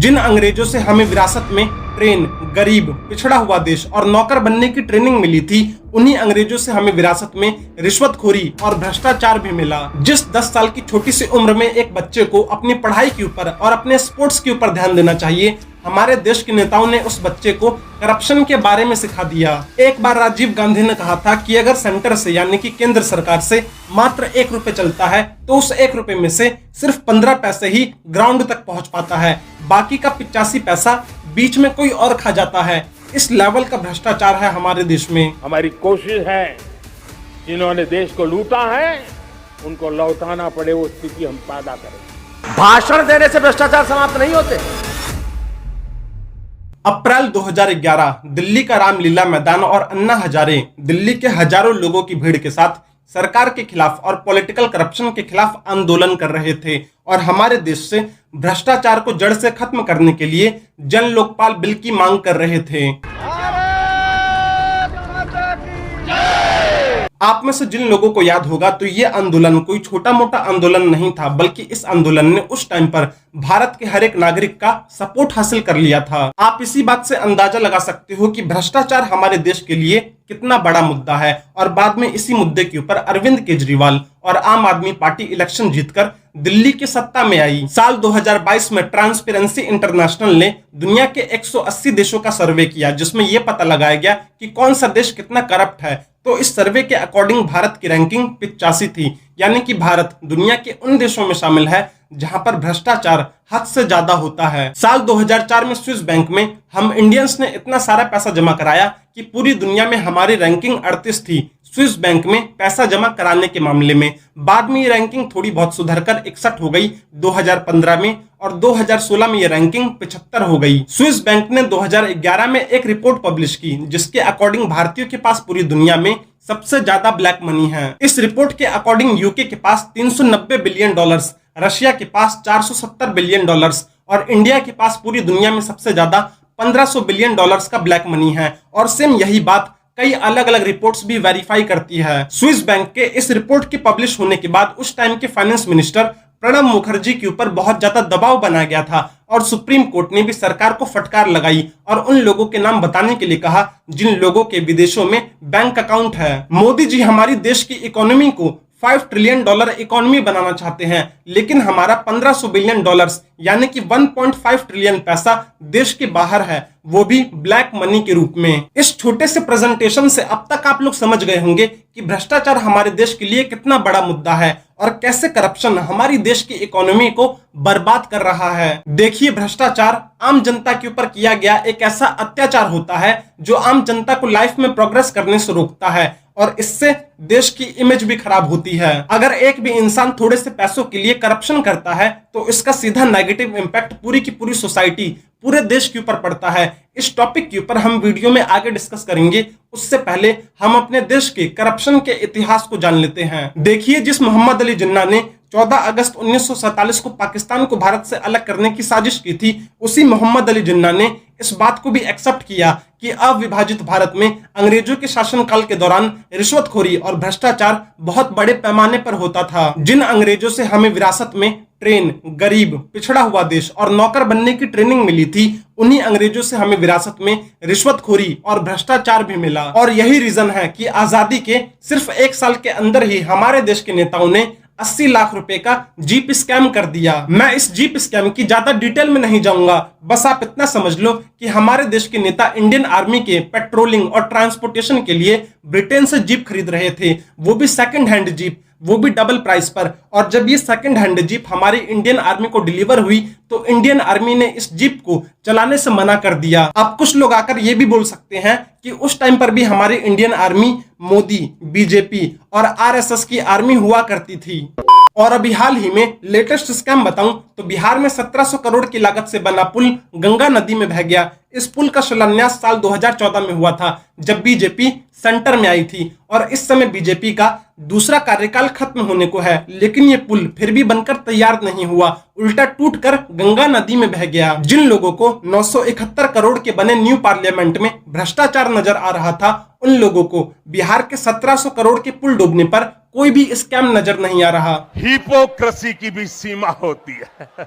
जिन अंग्रेजों से हमें विरासत में ट्रेन, गरीब, पिछड़ा हुआ देश और नौकर बनने की ट्रेनिंग मिली थी, उन्हीं अंग्रेजों से हमें विरासत में रिश्वतखोरी और भ्रष्टाचार भी मिला। जिस 10 साल की छोटी सी उम्र में एक बच्चे को अपनी पढ़ाई के ऊपर और अपने स्पोर्ट्स के ऊपर ध्यान देना चाहिए, हमारे देश के नेताओं ने उस बच्चे को करप्शन के बारे में सिखा दिया। एक बार राजीव गांधी ने कहा था कि अगर सेंटर से यानी कि केंद्र सरकार से मात्र 1 रुपए चलता है तो उस 1 रुपए में से सिर्फ 15 पैसे ही ग्राउंड तक पहुंच पाता है, बाकी का 85 पैसा बीच में कोई और खा जाता है। इस लेवल का भ्रष्टाचार है हमारे देश में। हमारी कोशिश है जिन्होंने देश को लूटा है उनको लौटाना पड़े, वो स्थिति हम पैदा करें। भाषण देने से भ्रष्टाचार समाप्त नहीं होते। अप्रैल 2011 दिल्ली का रामलीला मैदान और अन्ना हजारे दिल्ली के हजारों लोगों की भीड़ के साथ सरकार के खिलाफ और पॉलिटिकल करप्शन के खिलाफ आंदोलन कर रहे थे और हमारे देश से भ्रष्टाचार को जड़ से खत्म करने के लिए जन लोकपाल बिल की मांग कर रहे थे। आप में से जिन लोगों को याद होगा तो ये आंदोलन कोई छोटा मोटा आंदोलन नहीं था, बल्कि इस आंदोलन ने उस टाइम पर भारत के हर एक नागरिक का सपोर्ट हासिल कर लिया था। आप इसी बात से अंदाजा लगा सकते हो कि भ्रष्टाचार हमारे देश के लिए कितना बड़ा मुद्दा है। और बाद में इसी मुद्दे के ऊपर अरविंद केजरीवाल और आम आदमी पार्टी इलेक्शन जीतकर दिल्ली की सत्ता में आई। साल 2022 में ट्रांसपेरेंसी इंटरनेशनल ने दुनिया के 180 देशों का सर्वे किया, जिसमें यह पता लगाया गया कि कौन सा देश कितना करप्ट है। तो इस सर्वे के अकॉर्डिंग भारत की रैंकिंग 85 थी, यानी कि भारत दुनिया के उन देशों में शामिल है जहां पर भ्रष्टाचार हद से ज्यादा होता है। साल 2004 में स्विस बैंक में हम इंडियंस ने इतना सारा पैसा जमा कराया कि पूरी दुनिया में हमारी रैंकिंग 38 थी स्विस बैंक में पैसा जमा कराने के मामले में। बाद में ये रैंकिंग थोड़ी बहुत सुधरकर 61 हो गई 2015 में, और 2016 में ये रैंकिंग 75 हो गई। स्विस बैंक ने 2011 में एक रिपोर्ट पब्लिश की जिसके अकॉर्डिंग भारतीयों के पास पूरी दुनिया में सबसे ज्यादा ब्लैक मनी है। इस रिपोर्ट के अकॉर्डिंग यूके के पास 390 बिलियन डॉलर्स, रशिया के पास 470 बिलियन डॉलर्स और इंडिया के पास पूरी दुनिया में सबसे ज्यादा 1500 बिलियन डॉलर्स का ब्लैक मनी है। और सेम यही बात कई अलग अलग रिपोर्ट्स भी वेरीफाई करती है। स्विस बैंक के इस रिपोर्ट के पब्लिश होने के बाद उस टाइम के फाइनेंस मिनिस्टर प्रणब मुखर्जी के ऊपर बहुत ज्यादा दबाव बनाया गया था और सुप्रीम कोर्ट ने भी सरकार को फटकार लगाई और उन लोगों के नाम बताने के लिए कहा जिन लोगों के विदेशों में बैंक अकाउंट है। मोदी जी हमारी देश की इकोनॉमी को 5 ट्रिलियन डॉलर इकोनॉमी बनाना चाहते हैं, लेकिन हमारा 1500 बिलियन डॉलर्स यानी कि 1.5 ट्रिलियन पैसा देश के बाहर है, वो भी ब्लैक मनी के रूप में। इस छोटे से प्रेजेंटेशन से अब तक आप लोग समझ गए होंगे कि भ्रष्टाचार हमारे देश के लिए कितना बड़ा मुद्दा है और कैसे करप्शन हमारी देश की इकोनॉमी को बर्बाद कर रहा है। देखिए, भ्रष्टाचार आम जनता के ऊपर किया गया एक ऐसा अत्याचार होता है जो आम जनता को लाइफ में प्रोग्रेस करने से रोकता है और इससे देश की इमेज भी खराब होती है। अगर एक भी इंसान थोड़े से पैसों के लिए करप्शन करता है तो इसका सीधा नेगेटिव इंपैक्ट पूरी की पूरी सोसाइटी, पूरे देश के ऊपर पड़ता है। इस टॉपिक के ऊपर हम वीडियो में आगे डिस्कस करेंगे, उससे पहले हम अपने देश के करप्शन के इतिहास को जान लेते हैं। देखिए, जिस मोहम्मद अली जिन्ना ने 14 अगस्त 1947 को पाकिस्तान को भारत से अलग करने की साजिश की थी, उसी मोहम्मद अली जिन्ना ने इस बात को भी एक्सेप्ट किया कि अविभाजित भारत में अंग्रेजों के शासनकाल के दौरान रिश्वतखोरी और भ्रष्टाचार बहुत बड़े पैमाने पर होता था। जिन अंग्रेजों से हमें विरासत में ट्रेन, गरीब, पिछड़ा हुआ देश और नौकर बनने की ट्रेनिंग मिली थी, उन्हीं अंग्रेजों से हमें विरासत में रिश्वतखोरी और भ्रष्टाचार भी मिला। और यही रीजन है कि आजादी के सिर्फ 1 साल के अंदर ही हमारे देश के नेताओं ने 80 लाख रुपए का जीप स्कैम कर दिया। मैं इस जीप स्कैम की ज्यादा डिटेल में नहीं जाऊंगा, बस आप इतना समझ लो कि हमारे देश के नेता इंडियन आर्मी के पेट्रोलिंग और ट्रांसपोर्टेशन के लिए ब्रिटेन से जीप खरीद रहे थे, वो भी सेकंड हैंड जीप, वो भी डबल प्राइस पर। और जब ये सेकंड हैंड जीप हमारी इंडियन आर्मी को डिलीवर हुई तो इंडियन आर्मी ने इस जीप को चलाने से मना कर दिया। अब कुछ लोग आकर ये भी बोल सकते हैं कि उस टाइम पर भी हमारी इंडियन आर्मी मोदी, बीजेपी और आरएसएस की आर्मी हुआ करती थी। और अभी हाल ही में लेटेस्ट स्कैम बताऊं तो बिहार में 1700 करोड़ की लागत से बना पुल गंगा नदी में बह गया। इस पुल का शिलान्यास साल 2014 में हुआ था जब बीजेपी सेंटर में आई थी और इस समय बीजेपी का दूसरा कार्यकाल खत्म होने को है, लेकिन ये पुल फिर भी बनकर तैयार नहीं हुआ, उल्टा टूटकर गंगा नदी में बह गया। जिन लोगों को 971 करोड़ के बने न्यू पार्लियामेंट में भ्रष्टाचार नजर आ रहा था, उन लोगों को बिहार के 1700 करोड़ के पुल डूबने पर कोई भी स्कैम नजर नहीं आ रहा। हिपोक्रेसी की भी सीमा होती है।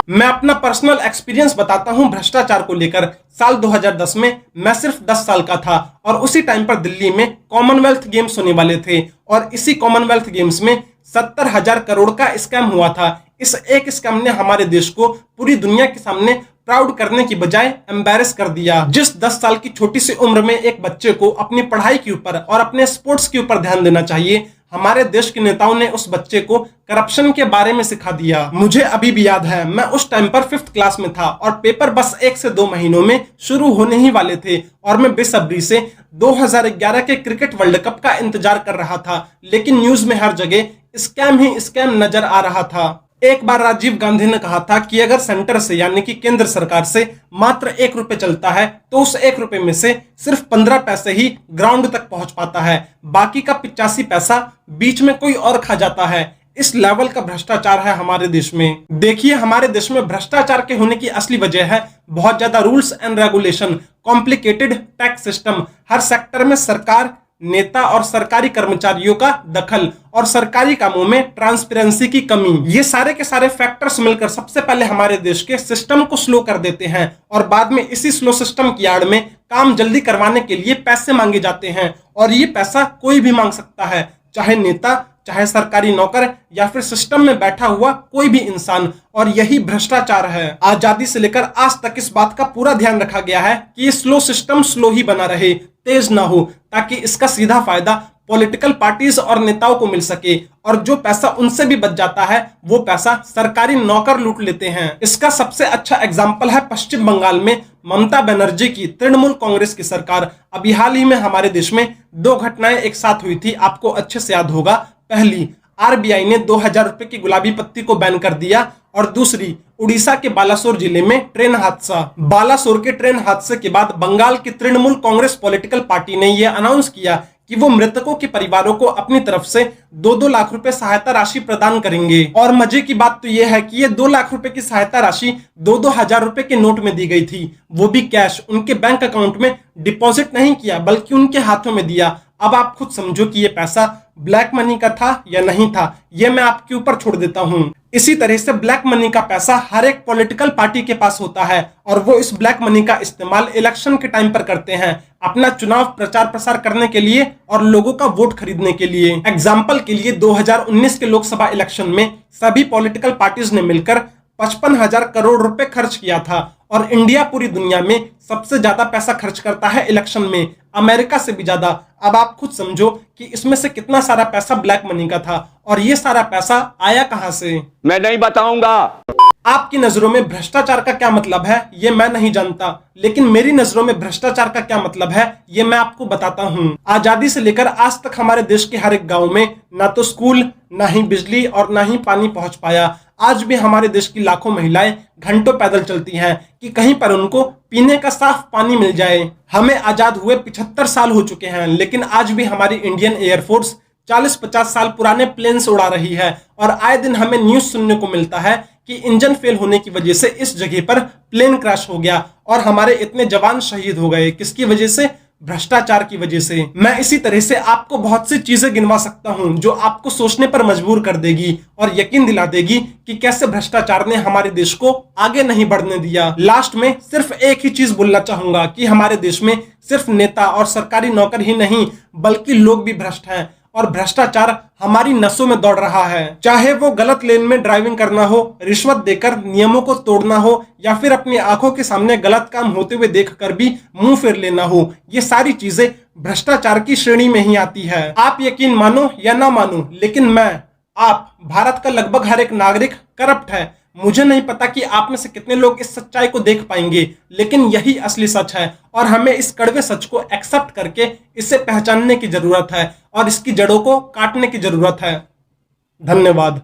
मैं अपना पर्सनल एक्सपीरियंस बताता हूं भ्रष्टाचार को लेकर। साल 2010 में मैं सिर्फ 10 साल का था और उसी टाइम पर दिल्ली में कॉमनवेल्थ गेम्स होने वाले थे और इसी कॉमनवेल्थ गेम्स में 70,000 करोड़ का स्कैम हुआ था। इस एक स्कैम ने हमारे देश को पूरी दुनिया के सामने प्राउड करने की बजाय एम्बैरेस कर दिया। जिस 10 साल की छोटी सी उम्र में एक बच्चे को अपनी पढ़ाई के ऊपर और अपने स्पोर्ट्स के ऊपर ध्यान देना चाहिए, हमारे देश के नेताओं ने उस बच्चे को करप्शन के बारे में सिखा दिया। मुझे अभी भी याद है, मैं उस टाइम पर 5th क्लास में था और पेपर बस 1 से 2 महीनों में शुरू होने ही वाले थे और मैं बेसब्री से 2011 के क्रिकेट वर्ल्ड कप का इंतजार कर रहा था। लेकिन न्यूज में हर जगह स्कैम ही स्कैम नजर आ रहा था। एक बार राजीव गांधी ने कहा था कि अगर सेंटर से यानी कि केंद्र सरकार से मात्र 1 रुपए चलता है तो उस 1 रुपए में से सिर्फ 15 पैसे ही ग्राउंड तक पहुंच पाता है, बाकी का 85 पैसा बीच में कोई और खा जाता है। इस लेवल का भ्रष्टाचार है हमारे देश में। देखिए, हमारे देश में भ्रष्टाचार के होने की असली वजह है बहुत ज्यादा rules and regulation, complicated tax system, her sector में सरकार, नेता और सरकारी कर्मचारियों का दखल और सरकारी कामों में ट्रांसपेरेंसी की कमी। ये सारे के सारे फैक्टर्स मिलकर सबसे पहले हमारे देश के सिस्टम को स्लो कर देते हैं और बाद में इसी स्लो सिस्टम की आड़ में काम जल्दी करवाने के लिए पैसे मांगे जाते हैं और ये पैसा कोई भी मांग सकता है, चाहे नेता, चाहे सरकारी नौकर या फिर सिस्टम में बैठा हुआ कोई भी इंसान, और यही भ्रष्टाचार है। आजादी से लेकर आज तक इस बात का पूरा ध्यान रखा गया है कि ये स्लो सिस्टम स्लो ही बना रहे, तेज ना हो, ताकि इसका सीधा फायदा पॉलिटिकल पार्टीज और नेताओं को मिल सके और जो पैसा उनसे भी बच जाता है वो पैसा सरकारी नौकर लूट लेते हैं। इसका सबसे अच्छा एग्जाम्पल है पश्चिम बंगाल में ममता बनर्जी की तृणमूल कांग्रेस की सरकार। अभी हाल ही में हमारे देश में 2 घटनाएं एक साथ हुई थी, आपको अच्छे से याद होगा। पहली, आरबीआई ने 2000 रुपए की गुलाबी पत्ती को बैन कर दिया और दूसरी, उड़ीसा के बालासोर जिले में ट्रेन हादसा। बालासोर के ट्रेन हादसे के बाद बंगाल की तृणमूल कांग्रेस पॉलिटिकल पार्टी ने यह अनाउंस किया कि वो मृतकों के परिवारों को अपनी तरफ से 2-2 लाख रुपए सहायता राशि प्रदान करेंगे। और मजे की बात तो यह है कि ये 2 लाख रुपए की सहायता राशि 2-2 हजार रुपए के नोट में दी गई थी, वो भी कैश, उनके बैंक अकाउंट में डिपॉजिट नहीं किया बल्कि उनके हाथों में दिया। अब आप खुद समझो कि ये पैसा ब्लैक मनी का था या नहीं था, ये मैं आपके ऊपर छोड़ देता हूं। इसी तरह से ब्लैक मनी का पैसा हर एक पॉलिटिकल पार्टी के पास होता है और वो इस ब्लैक मनी का इस्तेमाल इलेक्शन के टाइम पर करते हैं, अपना चुनाव प्रचार प्रसार करने के लिए और लोगों का वोट खरीदने के लिए। एग्जाम्पल के लिए 2019 के लोकसभा इलेक्शन में सभी पॉलिटिकल पार्टीज ने मिलकर 55,000 करोड़ रुपए खर्च किया था और इंडिया पूरी दुनिया में सबसे ज्यादा पैसा खर्च करता है इलेक्शन में, अमेरिका से भी ज्यादा। अब आप खुद समझो कि इसमें से कितना सारा पैसा ब्लैक मनी का था और ये सारा पैसा आया कहां से। मैं नहीं बताऊंगा। आपकी नजरों में भ्रष्टाचार का क्या मतलब है ये मैं नहीं जानता, लेकिन मेरी नजरों में भ्रष्टाचार का क्या मतलब है ये मैं आपको बताता हूं। आजादी से लेकर आज तक हमारे देश के हर एक गांव में ना तो स्कूल, ना ही बिजली और ना ही पानी पहुंच पाया। आज भी हमारे देश की लाखों महिलाएं घंटों पैदल चलती हैं कि कहीं पर उनको पीने का साफ पानी मिल जाए। हमें आजाद हुए 75 साल हो चुके हैं, लेकिन आज भी हमारी इंडियन एयरफोर्स 40-50 साल पुराने प्लेन्स उड़ा रही है और आए दिन हमें न्यूज सुनने को मिलता है कि इंजन फेल होने की वजह से इस जगह पर प्लेन क्रैश हो गया और हमारे इतने जवान शहीद हो गए। किसकी वजह से? भ्रष्टाचार की वजह से। मैं इसी तरह से आपको बहुत सी चीजें गिनवा सकता हूं जो आपको सोचने पर मजबूर कर देगी और यकीन दिला देगी कि कैसे भ्रष्टाचार ने हमारे देश को आगे नहीं बढ़ने दिया। लास्ट में सिर्फ एक ही चीज बोलना चाहूंगा कि हमारे देश में सिर्फ नेता और सरकारी नौकर ही नहीं बल्कि लोग भी भ्रष्ट हैं और भ्रष्टाचार हमारी नसों में दौड़ रहा है। चाहे वो गलत लेन में ड्राइविंग करना हो, रिश्वत देकर नियमों को तोड़ना हो या फिर अपनी आंखों के सामने गलत काम होते हुए देखकर भी मुंह फेर लेना हो, ये सारी चीजें भ्रष्टाचार की श्रेणी में ही आती है। आप यकीन मानो या ना मानो, लेकिन आप भारत का लगभग हर एक नागरिक करप्ट है। मुझे नहीं पता कि आप में से कितने लोग इस सच्चाई को देख पाएंगे, लेकिन यही असली सच है और हमें इस कड़वे सच को एक्सेप्ट करके इसे पहचानने की जरूरत है और इसकी जड़ों को काटने की जरूरत है। धन्यवाद।